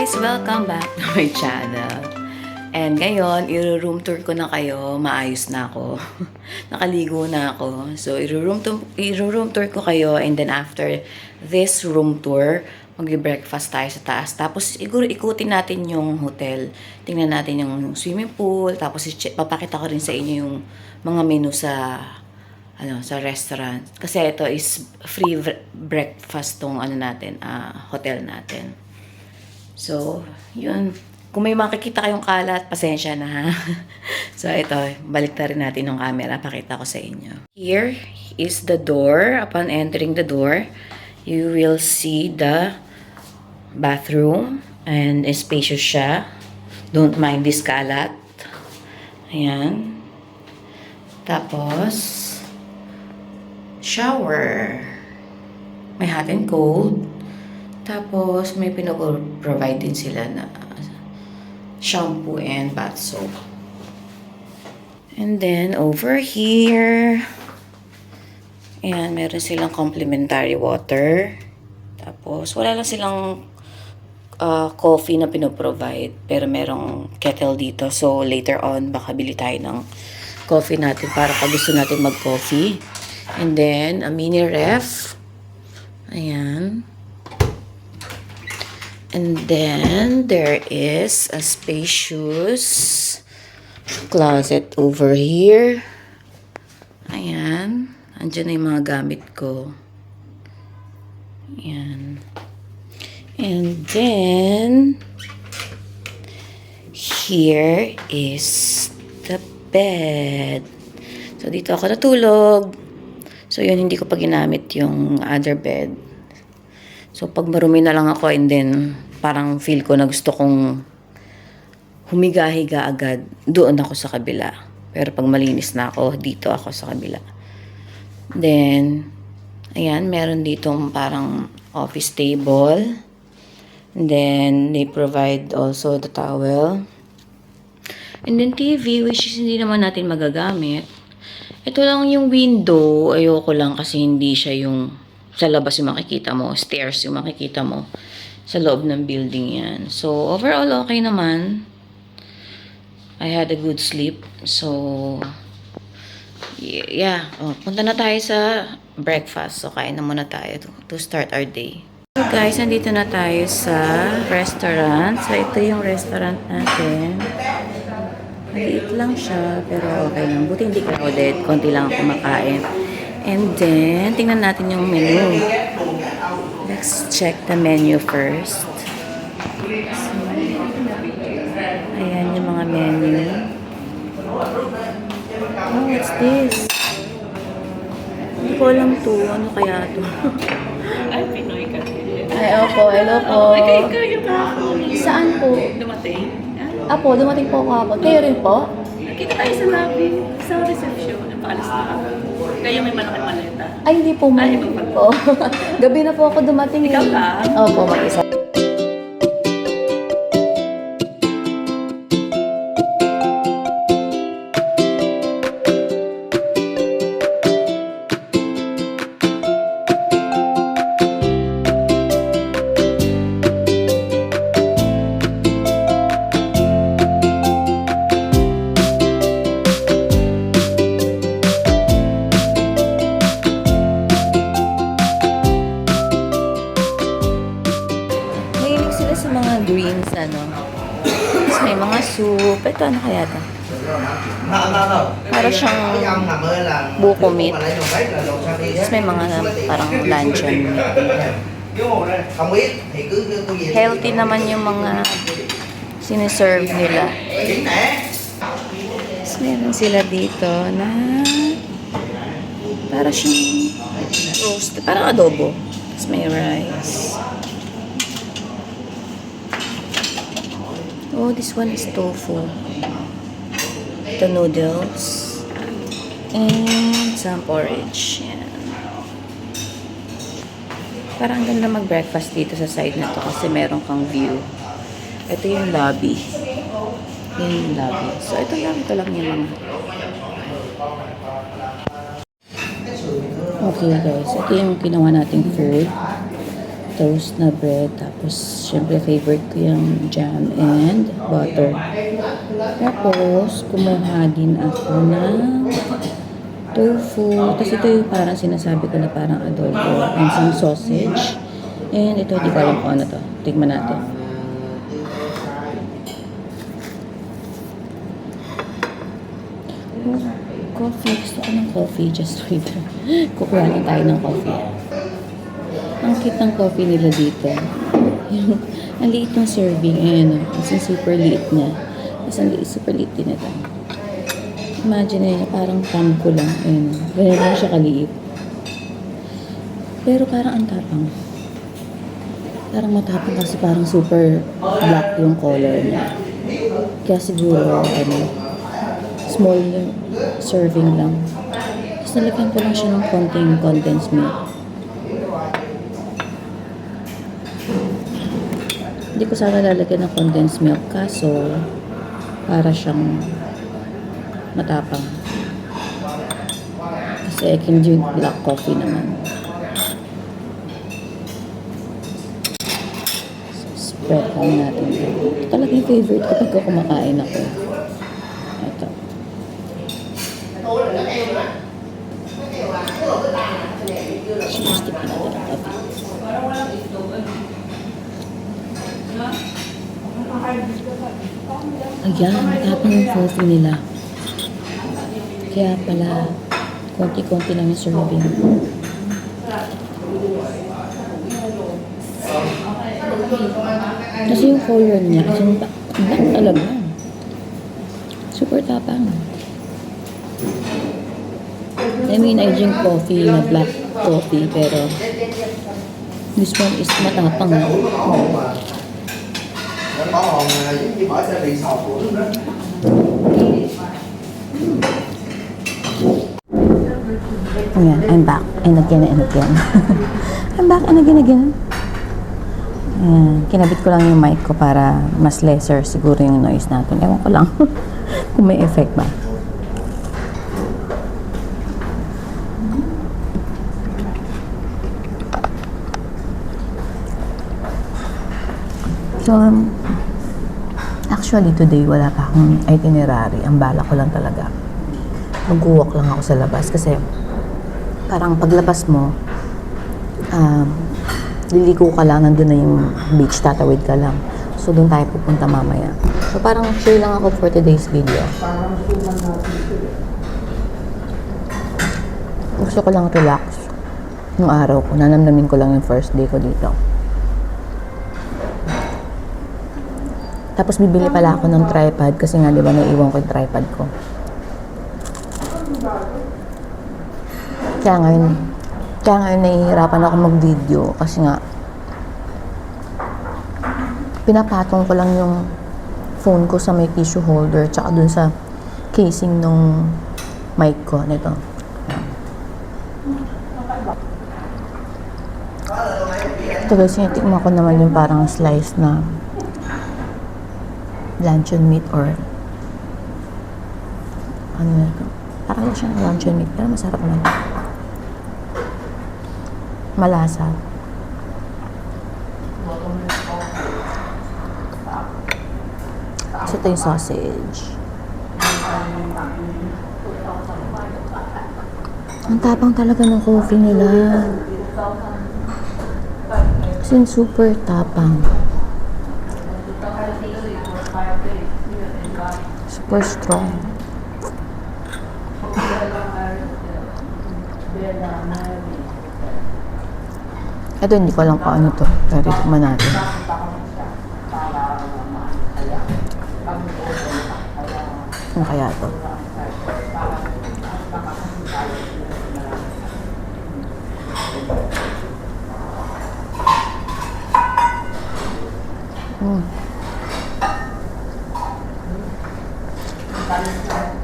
guys! Welcome back to my channel. And ngayon, i-room tour ko na kayo. Maayos na ako. Nakaligo na ako. So, i-room tour ko kayo. And then after this room tour, mag-breakfast tayo sa taas. Tapos, ikutin natin yung hotel. Tingnan natin yung swimming pool. Tapos, papakita ko rin sa inyo yung mga menu sa restaurant. Kasi ito is free breakfast tong hotel natin. So, yun. Kung may makikita kayong kalat, pasensya na ha. So, ito. Balik na rin natin yung camera. Pakita ko sa inyo. Here is the door. Upon entering the door, you will see the bathroom. And spacious siya. Don't mind this kalat. Ayan. Tapos, shower. May hot and cold. Tapos, may pinag-provide din sila na shampoo and bath soap. And then, over here, ayan, meron silang complimentary water. Tapos, wala lang silang coffee na pinoprovide. Pero merong kettle dito. So, later on, baka bili tayo ng coffee natin para pag gusto natin mag-coffee. And then, a mini ref. Ayan. And then, there is a spacious closet over here. Ayan. Andiyan na yung mga gamit ko. Ayan. And then, here is the bed. So, dito ako natulog. So, yun, hindi ko pa ginamit yung other bed. So, pag marumi na lang ako and then parang feel ko na gusto kong humiga-higa agad, doon ako sa kabila. Pero pag malinis na ako, dito ako sa kabila. Then, ayan, meron ditong parang office table. And then, they provide also the towel. And then, TV, which is hindi naman natin magagamit. Ito lang yung window. Ayoko lang kasi hindi siya yung sa labas yung makikita mo. Stairs yung makikita mo. Sa loob ng building yan. So, overall, okay naman. I had a good sleep. So, yeah. Oh, punta na tayo sa breakfast. So, kain na muna tayo to start our day. So, guys, nandito na tayo sa restaurant. So, ito yung restaurant natin. Maliit lang siya, pero okay lang. Buti hindi crowded. Konti lang ako kumakain. And then, tingnan natin yung menu. Let's check the menu first. So, ayan yung mga menu. Oh, what's this? Hindi ko alam to. Ano kaya to? Ay, Pinoy ka. Ay, opo. Hello po. Ay, kayo ba? Saan po? Dumating? Apo, dumating po ako hapon. Kayo rin po? Nakita tayo sa lobby, sa reception. Paalis na ako. Kayo may malaking maleta. Ay, hindi po. Ay, ibang pala. Po. Gabi na po ako dumating. Ikaw lang? Opo, mag-isa. Sa mga greens, Tapos may mga soup. Ito, ano kaya ito? Para siyang buko meat. Tapos may mga parang luncheon meat. Healthy naman yung mga siniserve nila. Tapos meron sila dito na para siyang roast. Parang adobo. Tapos may rice. Oh, this one is tofu. The noodles. And some porridge. Yan. Parang ganda mag-breakfast dito sa side na to kasi meron kang view. Ito yung lobby. Yan yung lobby. So, ito lang yung mga. Okay guys, ito yung ginawa nating food. toast na bread. Tapos, syempre, favorite ko yung jam and butter. Tapos, kumuha din ako ng tofu. Tapos, ito yung parang sinasabi ko na parang adobo. And some sausage. And ito, di ko alam kung ano to. Tignan natin. Coffee. Gusto ko ng coffee. Just wait. Kukuha lang tayo ng coffee. Ang cute ng coffee nila dito. Yung, ang liit ng serving. Ayan. As in, super liit na. As in, super liit din ito. Imagine nyo, parang thumb ko lang. Ayan. Ganyan lang siya kaliit. Pero parang ang tapang. Parang matapang kasi parang super black yung color niya. Kaya siguro, small serving lang. Tapos nalagyan ko lang siya ng konting condensed milk. Hindi ko sana lalagyan ng condensed milk kaso para siyang matapang. Kasi I can drink black coffee naman. So, spread lang natin ito. Ito talaga yung favorite ko pagka kumakain ako. Ito. Cheers, tipi natin ang coffee. Ayan, matapang yung coffee nila. Kaya pala, konti-konti lang yung serving. Kasi yung color niya, kasi yung black talaga. Super tapang. I mean, I drink coffee na black coffee, pero this one is matapang. Ayan, I'm back. And again and again. I'm back and again. Ayan, kinabit ko lang yung mic ko para mas lesser siguro yung noise natin. Ewan ko lang kung may effect ba. So, actually today wala pa akong itinerary. Ang bala ko lang talaga. Mag-walk lang ako sa labas kasi parang paglabas mo, liligo ka lang, nandun na yung beach, tatawid ka lang. So, doon tayo pupunta mamaya. So, parang share lang ako for today's video. Gusto ko lang relax yung araw ko. Nanamnamin ko lang yung first day ko dito. Tapos bibili pala ako ng tripod kasi nga 'di ba naiwan ko yung tripod ko. Kaya ngayon nahihirapan ako mag-video kasi nga pinapatong ko lang yung phone ko sa may tissue holder tsaka dun sa casing nung mic ko nito. Ito guys, tinitikman ko naman yung parang slice na luncheon meat or ano na ito. Parang siyang luncheon meat pero masarap naman. Malasa. So ito yung sausage. Ang tapang talaga ng coffee nila. Kasi super tapang. Super strong. Ito hindi ko alam kung ano to. Pero tikman natin. Ano kaya to?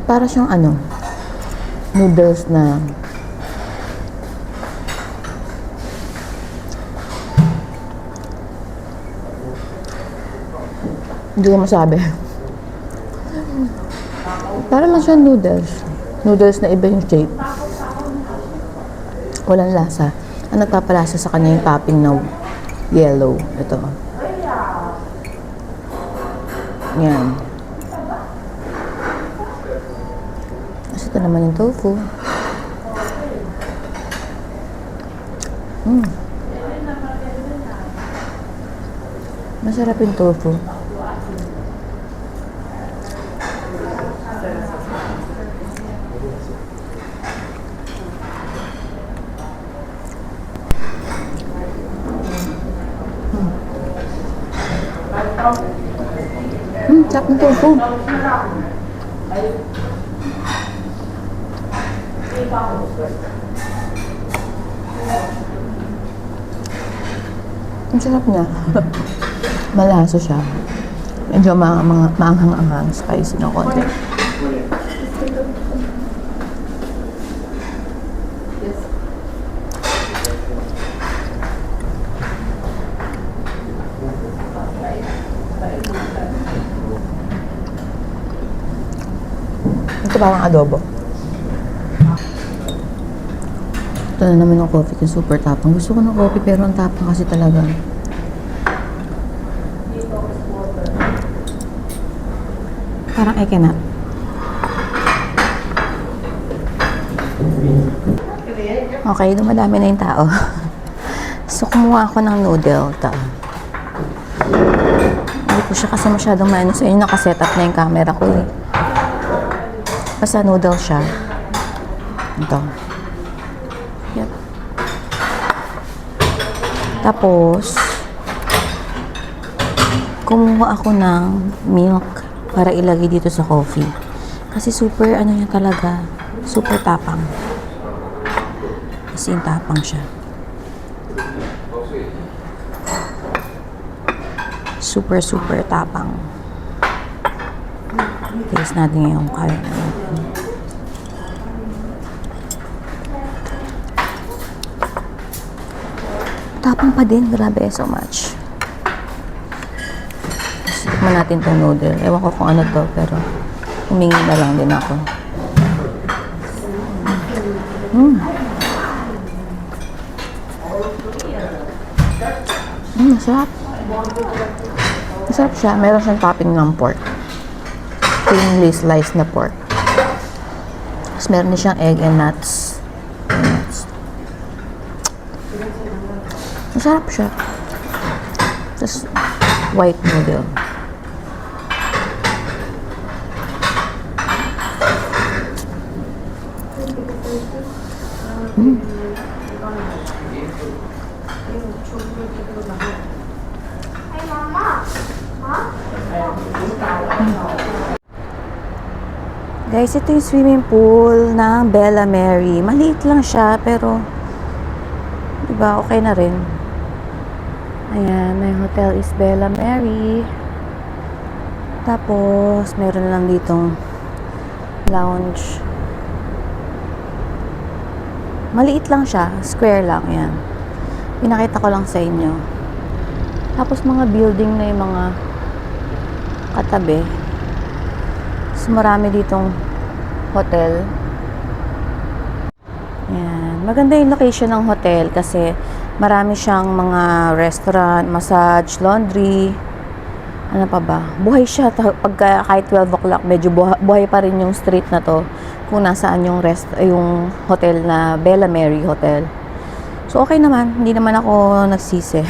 Para siyang ano, noodles na hindi ko masabi. Para lang siyang noodles. Noodles na iba yung shape. Walang lasa. Ang nagpapalasa sa kanya yung topping na Yellow. Ito. Yan. Tapos ito naman yung tofu. Masarap yung tofu. Sarap ng tofu. Ang sarap niya. Malaso siya. Medyo maanghang-anghang, spicy ng konti. Ito parang adobo. Ito na naman yung coffee ko, super tapang. Gusto ko ng coffee pero ang tapang kasi talaga. Parang I cannot. Okay, dumadami na yung tao. So, kumuha ako ng noodle. Hindi ko siya kasi masyadong maano. So, yun nakaset up na yung camera ko eh. Basta noodle siya. Ito. Yep. Tapos, kumuha ako ng milk para ilagay dito sa coffee. Kasi super, ano niya talaga, super tapang. Kasi tapang siya. Super, super tapang. Taste natin yung kaya natin. Tapang pa din, grabe, so much. Tikman natin itong noodle. Ewan ko kung ano to, pero humingi na lang din ako. Masarap. Masarap siya. Meron siyang topping ng pork. Thinly sliced na pork. Tapos meron din siyang egg and nuts. Masarap siya. Tapos white noodle. Guys, ito yung swimming pool ng Bella Mary. Maliit lang siya, pero diba, okay na rin. Ayan, may hotel is Bella Mary. Tapos, meron lang ditong lounge. Maliit lang siya, square lang, yan. Pinakita ko lang sa inyo. Tapos, mga building na yung mga katabi. So, marami ditong hotel. Ayan. Maganda yung location ng hotel kasi marami siyang mga restaurant, massage, laundry. Ano pa ba? Buhay siya. Pagka kahit 12 o'clock, medyo buhay pa rin yung street na to kung nasaan yung hotel na Bella Mary Hotel. So, okay naman. Hindi naman ako nagsisi.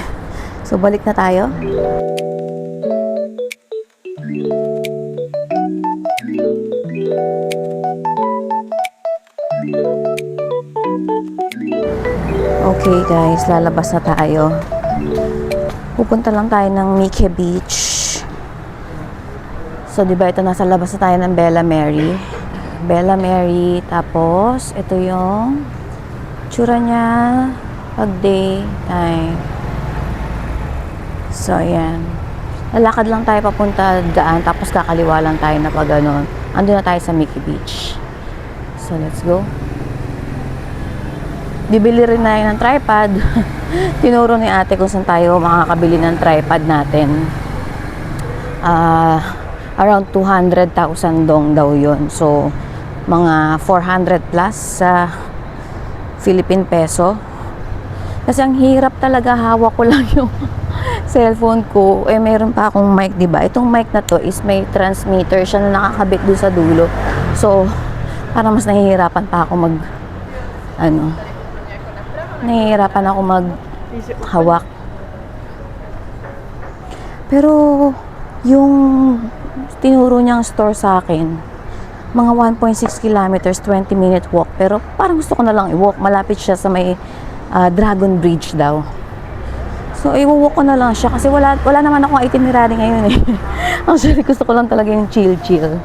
So, balik na tayo. Okay guys, lalabas na tayo. Pupunta lang tayo ng Mike Beach. So, diba ito, nasa labas na tayo ng Bella Mary. Bella Mary, tapos ito yung tsura niya pag day time. So, ayan. Lalakad lang tayo papunta daan, tapos kakaliwa lang tayo na pag ano. Andun na tayo sa Mike Beach. So, let's go. Bibili rin na yun ng tripod. Tinuro ni ate kung saan tayo makakabili ng tripod natin. Around 200,000 dong daw yun. So, mga 400 plus sa Philippine peso. Kasi ang hirap talaga, hawak ko lang yung cellphone ko. Eh, meron pa akong mic, di ba? Itong mic na to is may transmitter siya na nakakabit doon sa dulo. So, parang mas nahihirapan pa ako nahihirapan ako hawak. Pero, yung tinuro niyang store sa akin, mga 1.6 kilometers, 20-minute walk. Pero parang gusto ko na lang i-walk. Malapit siya sa may Dragon Bridge daw. So, i-walk ko na lang siya kasi wala naman akong itinerary ngayon eh. Actually, gusto ko lang talaga yung chill-chill.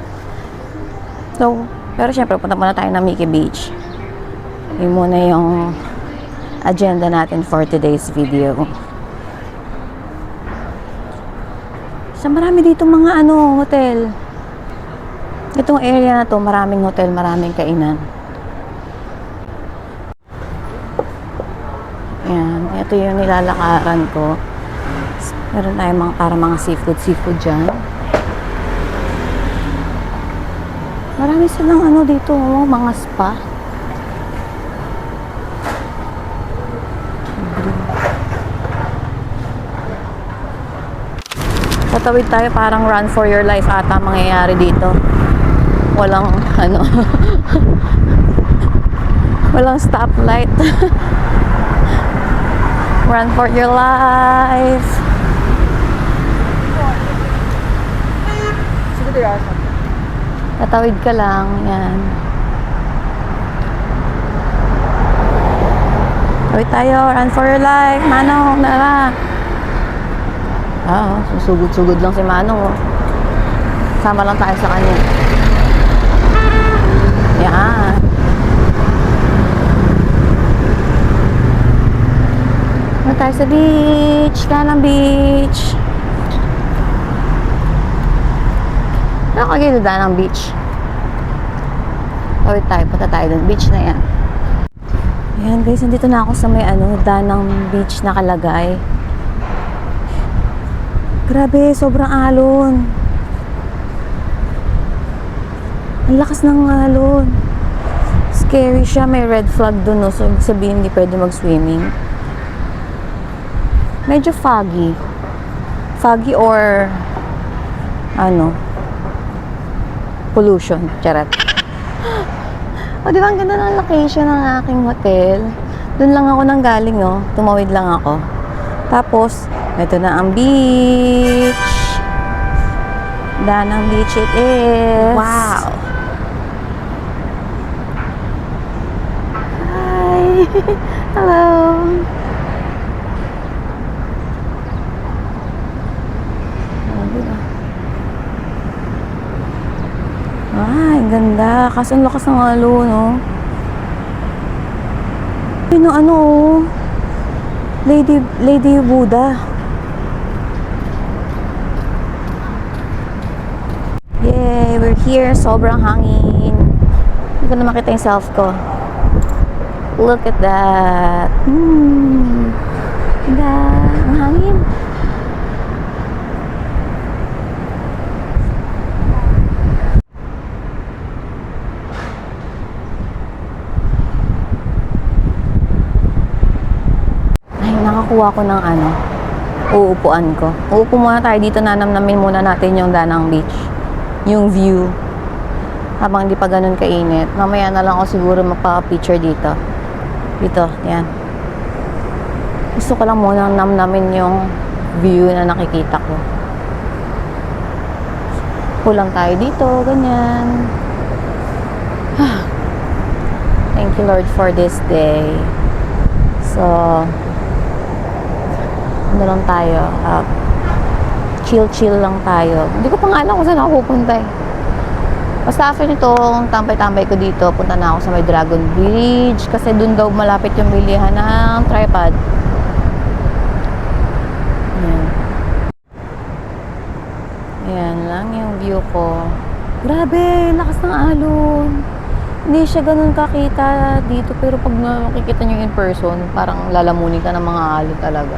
So, pero syempre, punta muna tayo ng Mickey Beach. Yun muna yung agenda natin for today's video. So, marami dito mga hotel. Itong area na to, maraming hotel, maraming kainan. Yan, ito yung nilalakaran ko. Meron tayong para mga seafood dyan. Marami silang dito, mga spa. Tatawid tayo, parang run for your life ata mangyayari dito. Walang walang stoplight. Run for your life. Tatawid ka lang, yan. Tawid tayo, run for your life. Manong, nara. Susugod-sugod lang si Manong. Sama lang tayo sa kanya. Yan. Punta tayo sa beach. Kanang beach. Nakagilid ng beach. Tawid tayo, punta tayo dun. Beach na yan. Ayan guys, nandito na ako sa may Danang Beach nakalagay. Grabe, sobrang alon. Ang lakas ng alon. Scary siya, may red flag dun, no? So, ibig sabihin hindi pwede mag-swimming. Medyo foggy. Foggy or pollution. Charot. O, di ba ang ganda ng location ng aking hotel? Doon lang ako nang galing, oh. Tumawid lang ako. Tapos, ito na ang beach. Danang Beach it is. Wow. Hi. Hello. Ay, ang ganda. Kaso ang lakas ng alon, no? Lady Buddha. Yay, we're here. Sobrang hangin. Hindi ko na makita yung self ko. Look at that. Ganda. Ang hangin. Nakakuha ko ng uupuan ko. Uupo muna tayo dito, nanamnamin muna natin yung Danang Beach. Yung view. Habang hindi pa ganun kainit. Mamaya na lang ako siguro magpa-picture dito. Dito, yan. Gusto ko lang muna namnamin yung view na nakikita ko. Pulang tayo dito, ganyan. Thank you Lord for this day. So, lang tayo. Chill lang tayo. Hindi ko pa nga alam kung saan ako pupunta eh. Basta after nitong tambay-tambay ko dito, punta na ako sa may Dragon Bridge kasi dun daw malapit yung bilihan ng tripod. Ayan. Ayan lang yung view ko. Grabe, lakas ng alon. Hindi siya ganun kakita dito pero pag nakikita nyo in person, parang lalamunin ka ng mga alon talaga.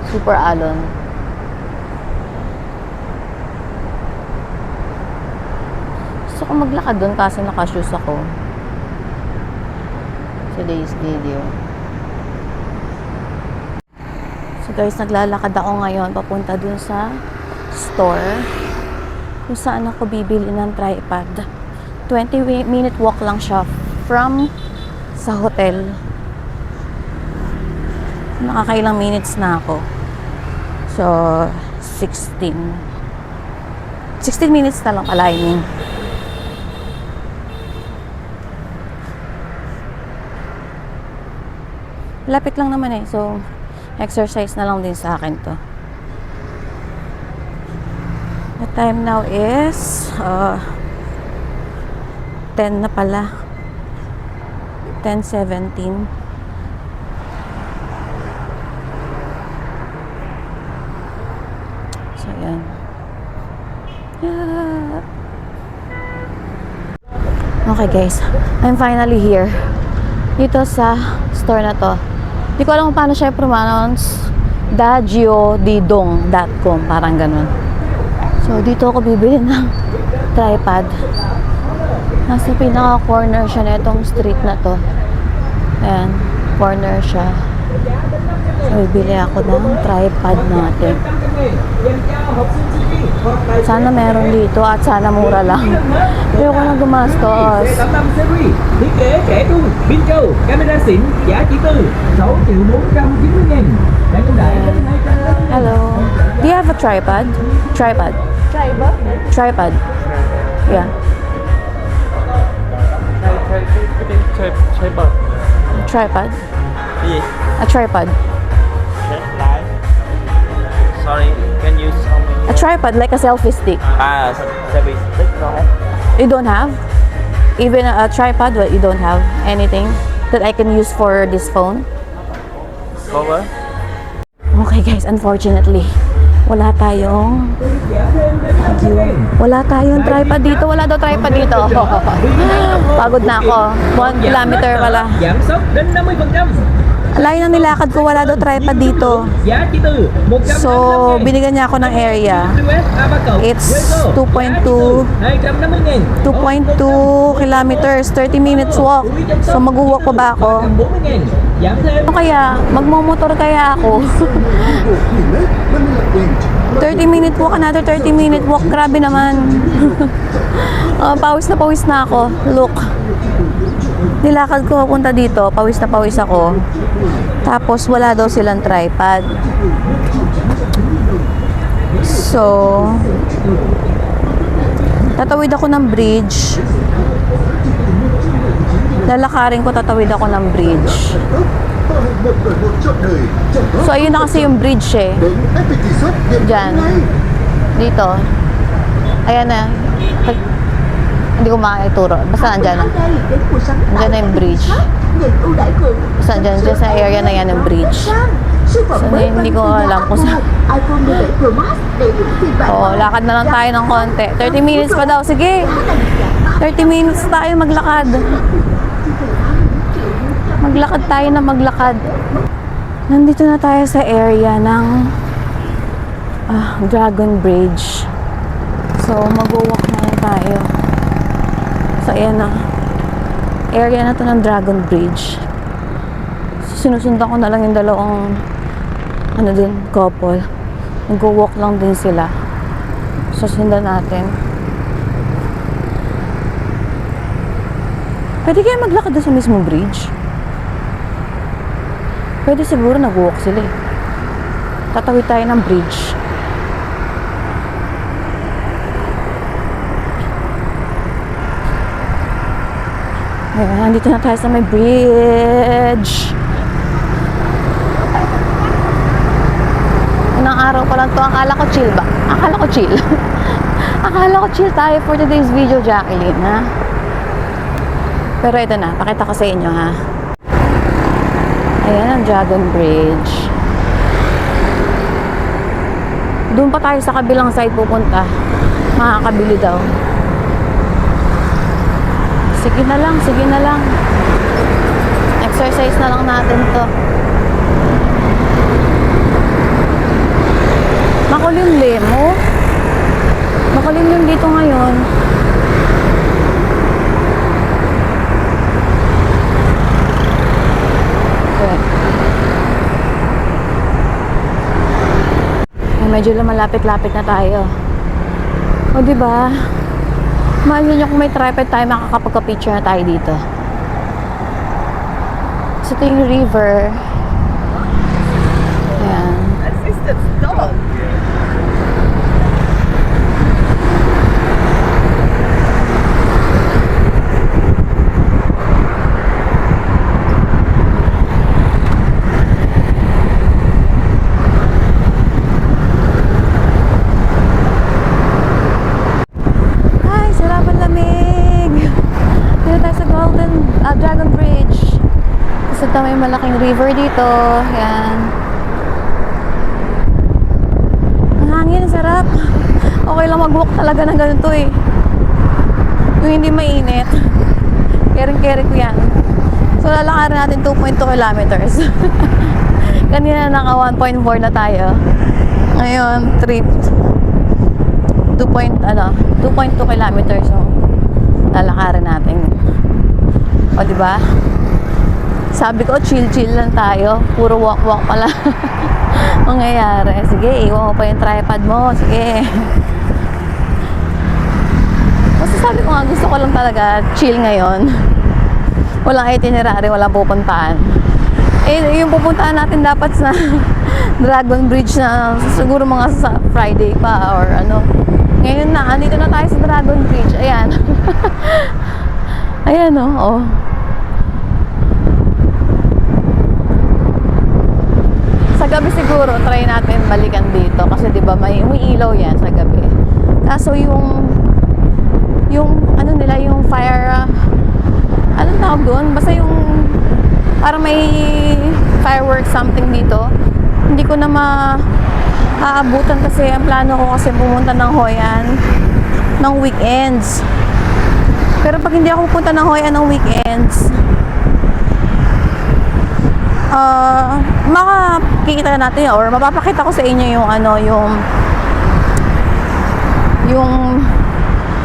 Super alon. Gusto ko maglakad doon kasi naka-shoes ako. today's video. So guys, naglalakad ako ngayon papunta dun sa store kung saan ako bibili ng tripod. 20-minute walk lang siya from sa hotel. Nakakailang minutes na ako. So, 16 minutes na lang pala, I mean. Lapit lang naman eh. So, exercise na lang din sa akin to. The time now is 10 na pala. 10:17. So, yan. Yeah. Okay guys, I'm finally here. Dito sa store na to. Hindi ko alam kung paano siya pronounce. dajiodidong.com, parang ganun. So, dito ako bibili ng tripod. Nasa pinaka-corner siya na itong street na to. Ayan, corner siya. So, bibili ako ng tripod natin. Sana meron dito at sana mura lang. Pero ko na gumastos. 85 series, thiết kế trẻ trung, pin trâu, camera xịn, giá chỉ từ 6.490.000. Đang ưu đãi đến 200. Hello. Do you have a tripod? Tripod. Tripod. Yeah. Tripod. Gì? A tripod. Lại. Sorry, can you show me? A tripod like a selfie stick. Selfie stick rồi. You don't have? Even a tripod, but you don't have anything that I can use for this phone? Cover. Okay guys, unfortunately, wala tayong tripod dito. Wala daw tripod dito. Pagod na ako. 1 kilometer pala. Giảm sốc đến 50%. Layo ng nilakad ko, wala daw tripod dito. Giá chỉ từ 150.000. So, binigyan niya ako ng area. It's 2.2 kilometers, 30 minutes walk. So, mag-walk pa ba ako? 40.000. Giảm thêm. Ano kaya? Magmomotor kaya ako? 30-minute walk, another 30-minute walk. Grabe naman. Pawis na ako. Look. Nilakad ko papunta dito. Pawis na pawis ako. Tapos wala daw silang tripod. So, tatawid ako ng bridge. Lalakarin ko, tatawid ako ng bridge. So, ayun na kasi yung bridge eh. Diyan. Dito. Ayan na. Hindi ko makakituro. Basta andyan na. Andyan na yung bridge. Basta andyan sa area na yan yung bridge. So, hindi ko alam kung saan. Oo, lakad na lang tayo ng konti. 30 minutes pa daw. Sige. 30 minutes tayo maglakad. Maglakad tayo na maglakad. Nandito na tayo sa area ng Dragon Bridge. So, mag-walk na lang tayo. So, ayan na. Area na to ng Dragon Bridge. So, sinusundan ko na lang yung dalawang couple. Mag-walk lang din sila. So, sundan natin. Pwede kaya maglakad doon sa mismong bridge? Pwede siguro nag-walk sila eh. Tatawid tayo ng bridge. Ayan, nandito na tayo sa may bridge. Unang araw pa lang to. Akala ko chill ba? Akala ko chill. Akala ko chill tayo for today's video, Jacqueline, ha? Pero ito na, pakita ko sa inyo, ha? Ayan ang Dragon Bridge. Doon pa tayo sa kabilang side pupunta. Makakabili daw. Sige na lang, sige na lang. Exercise na lang natin to. Makulimlim, oh. Makulimlim dito ngayon. medyo lumalapit-lapit na tayo. O, diba? Mahal nyo kung may tripod tayo, makakapagka-picture na tayo dito. So, ito yung river. Ayan. Assistant dog. Ay, sarap ang lamig. Dito tayo sa Dragon Bridge. Kasi ito may malaking river dito. Ayan. Ang hangin, sarap. Okay lang mag-walk talaga ng ganito eh. Yung hindi mainit. Kering-kering ko yan. So lalakarin natin 2.2 kilometers. Kanina naka 1.4 na tayo. Ngayon, 2.2 kilometers. So, lalakarin natin. O, diba? Sabi ko, chill-chill lang tayo. Puro walk-walk pala. Mangyayari. Sige, iwan mo pa yung tripod mo. Sige. Kasi sabi ko nga, gusto ko lang talaga chill ngayon. Walang itinerary, walang pupuntahan. Eh, yung pupuntahan natin dapat sa Dragon Bridge na siguro mga sa Friday pa or ano. Ngayon na, andito na tayo sa Dragon Bridge. Ayan. Ayan, oh. Sa gabi siguro, try natin balikan dito. Kasi diba, may ilaw yan sa gabi. Kaso yung ano nila, yung fire, anong tawag doon? Basta yung, parang may fireworks something dito. Hindi ko na maaabutan kasi ang plano ko kasi pumunta ng Hoi An ng weekends. Pero pag hindi ako pupunta ng Hoi An ng weekends, makikita natin or mapapakita ko sa inyo yung ano, yung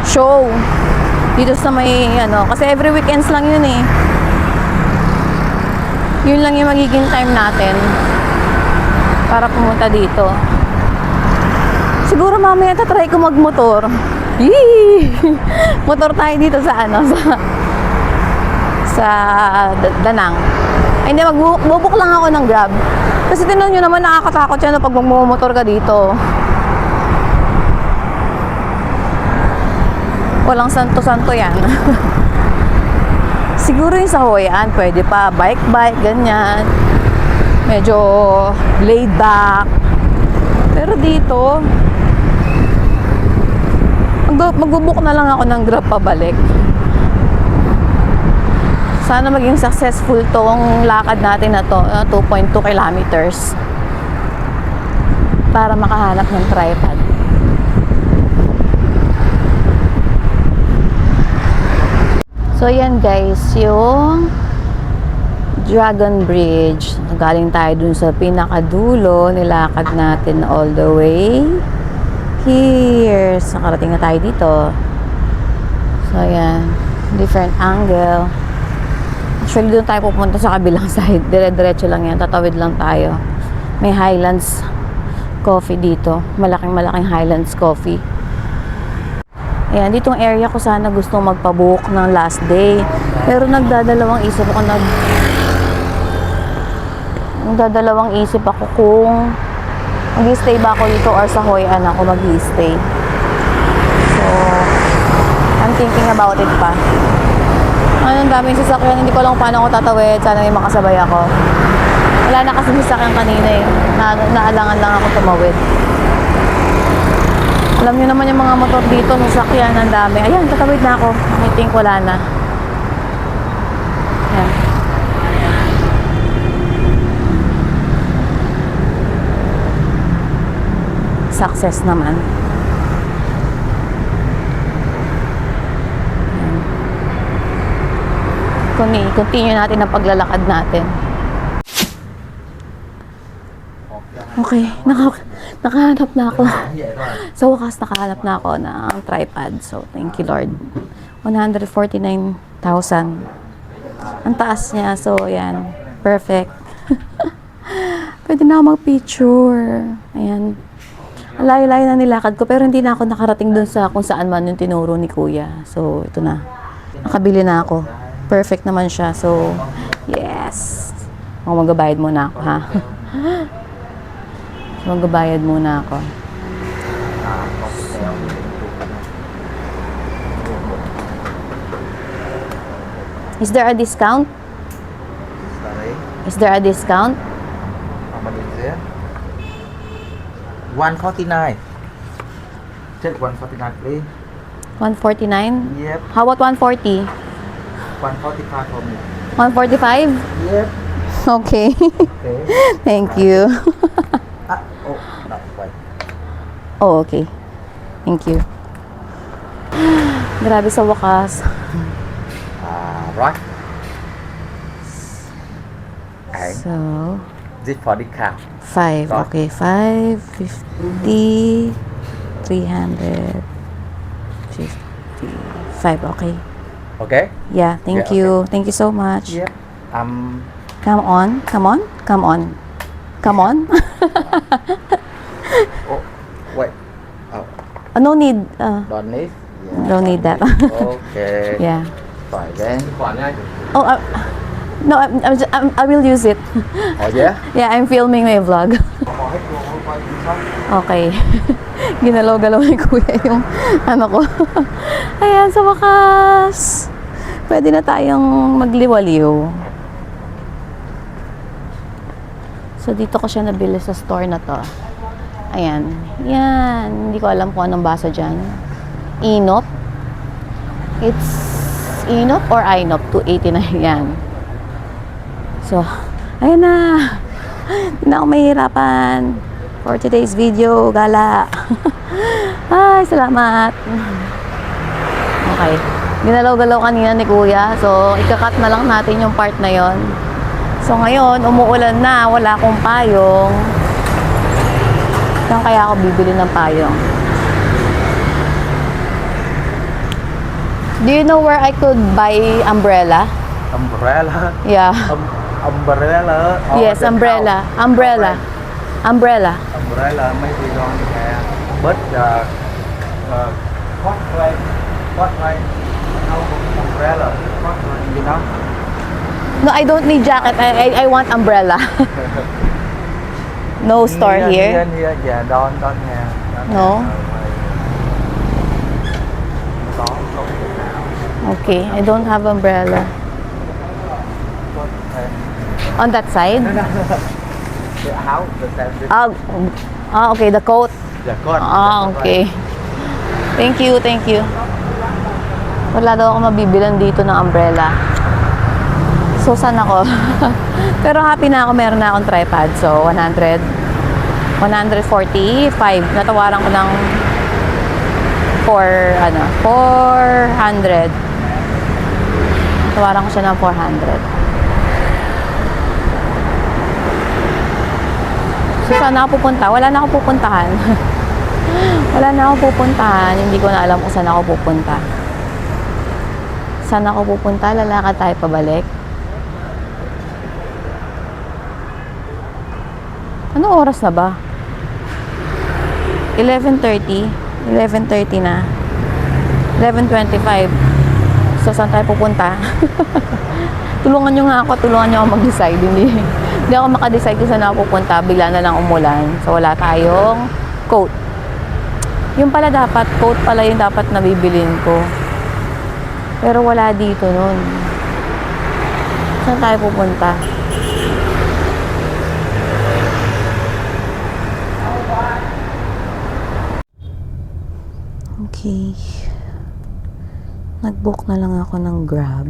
show dito sa may ano, kasi every weekends lang yun eh. Yun lang yung magiging time natin para pumunta dito. Siguro mamaya tatry ko magmotor. Yee! Motor tayo dito sa ano, sa Danang. Ay, hindi, magbubuk lang ako ng Grab. Kasi tinan nyo naman, nakakatakot yan pag magmumotor ka dito. Walang santo-santo yan. Siguro yung sa Hoi An, pwede pa. Bike, ganyan. Medyo laid back. Pero dito, magbubuk na lang ako ng Grab pabalik. Sana maging successful tong lakad natin na to, 2.2 kilometers. Para makahanap ng tripod. So yan guys, yung Dragon Bridge. Galing tayo dun sa pinakadulo, nilakad natin all the way here. So nakarating na tayo dito. So yan, different angle. Actually doon tayo pupunta sa kabilang side. Dire-diretso lang yan, tatawid lang tayo. May Highlands Coffee dito. Malaking Highlands Coffee. Ayan, ditong area ko sana gusto magpabook ng last day. Pero nagdadalawang isip ako kung mag-i-stay ba ako dito or sa Hoi An ako mag-i-stay. So, I'm thinking about it pa. Ang daming sasakyan, hindi ko alam kung paano ako tatawid. Sana may makasabay ako. Wala na kasi sasakyan kanina eh. Naalangan lang ako tumawid. Alam nyo naman yung mga motor dito, sasakyan, ang dami. Ayan, tatawid na ako. I think wala na. Ayan. Success naman. Continue natin ang paglalakad natin. Okay, nakahanap na ako. Sa wakas, nakahanap na ako ng tripod. So, thank you Lord. 149,000. Ang taas niya. So, ayan. Perfect. Pwede na ako mag-picture. Ayan. Ang layo-layo na nilakad ko, pero hindi na ako nakarating dun sa kung saan man yung tinuro ni Kuya. So, ito na. Nakabili na ako. Perfect naman siya. So, yes. Magbabayad muna ako, ha? Magbabayad muna ako. Is there a discount? Sorry. Is there a discount? How much is it? 149. Check 149 please. 149? Yep. How about 140? 145 for me. 145? Yep. Okay. Okay. Thank you. Oh, no, wait. Oh, okay. Thank you. Grabe sa wakas. Right. And So, this for the car. 5. Okay, 5, 50, 300, 55. Okay. Okay? Yeah, thank Yeah, you. Thank you so much. Yep. Come on. Come on. Come on. Come on. Oh, wait. Oh, No need. don't need. Don't need that. Okay. Yeah. Fine then. Oh, no, I will use it. Oh yeah? Yeah, I'm filming my vlog. Okay. Ginalaw-galaw ni Kuya yung ano ko. Ayan, sa wakas. Pwede na tayong magliwaliw. So, dito ko siya nabili sa store na to. Ayan. Yan. Hindi ko alam kung anong basa dyan. Inop. It's Inop or Inop. 289. Yan. So, ayan na. Hindi na ako mahihirapan. For today's video, gala. Ay, salamat. Okay. Ginalaw-galaw kanina ni Kuya. So, ikakat na lang natin yung part na yon. So, ngayon, umuulan na. Wala akong payong. Saan kaya ako bibili ng payong? Do you know where I could buy umbrella? Umbrella. Yeah. Umbrella. or Yes, the umbrella. house. Umbrella. Umbrella. Umbrella maybe don't have, but hot rain, no umbrella, hot rain, you know. No, I don't need jacket. I want umbrella. No store here. Yeah, don't have. No? Okay, I don't have umbrella. On that side? The house, the sandwich, Okay, the coat. the court. Okay. Thank you, thank you. Wala daw ako mabibilan dito ng umbrella. So, saan ako? Pero happy na ako, meron na akong tripod. So, 145. Natawaran ko ng 400. Natawaran ko siya ng 400. So, saan ako pupunta? Wala na ako pupuntahan. Wala na ako pupuntahan. Hindi ko na alam kung saan ako pupunta. Saan ako pupunta? Lalakad tayo pabalik. Anong oras na ba? 11:30. 11:30 na. 11:25. So, saan tayo pupunta? Tulungan nyo nga ako. Tulungan nyo ako mag-decide. Hindi ako makadecide kung saan ako pupunta. Bigla na lang umulan. So, wala tayong coat. Yung pala dapat, coat pala yung dapat nabibilin ko. Pero wala dito nun. Saan tayo pupunta? Okay. Nag-book na lang ako ng Grab.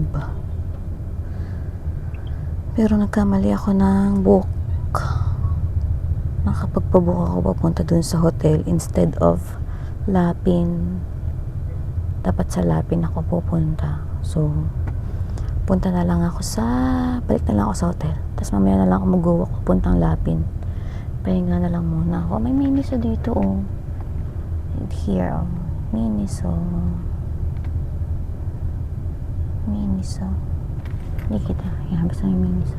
Pero nagkamali ako ng book. Nakapagpabook ako papunta dun sa hotel instead of Lapin. Dapat sa Lapin ako pupunta. So, punta na lang ako balik na lang ako sa hotel. Tapos mamaya na lang ako mag-walk pupuntang Lapin. Pahinga na lang muna ako. May Miniso dito, oh. Here, oh. Miniso. Miniso. Hindi kita. Yan, basta may Miniso.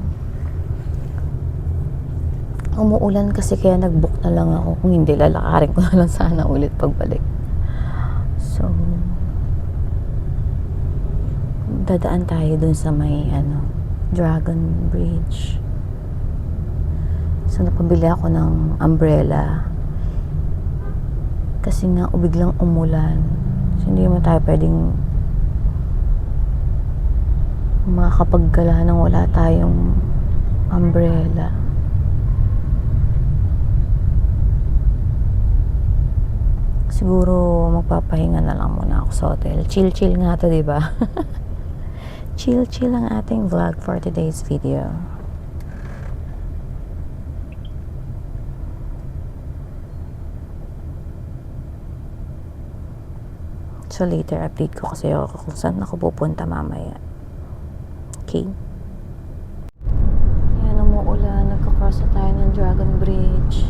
Umuulan kasi kaya nag-book na lang ako. Kung hindi, lalakarin ko na lang sana ulit pagbalik. So, dadaan tayo dun sa may Dragon Bridge. So, napabili ako ng umbrella. Kasi nga, biglang umulan. So, hindi mo tayo pwedeng makakapagkala nang wala tayong umbrella. Siguro magpapahinga na lang muna ako sa hotel. Chill-chill nga to, diba? Chill-chill ang ating vlog for today's video. So later, update ko kasi ako kung saan ako pupunta mamaya. Okay? Yan, umuulan. Nagka-cross na tayo ng Dragon Bridge.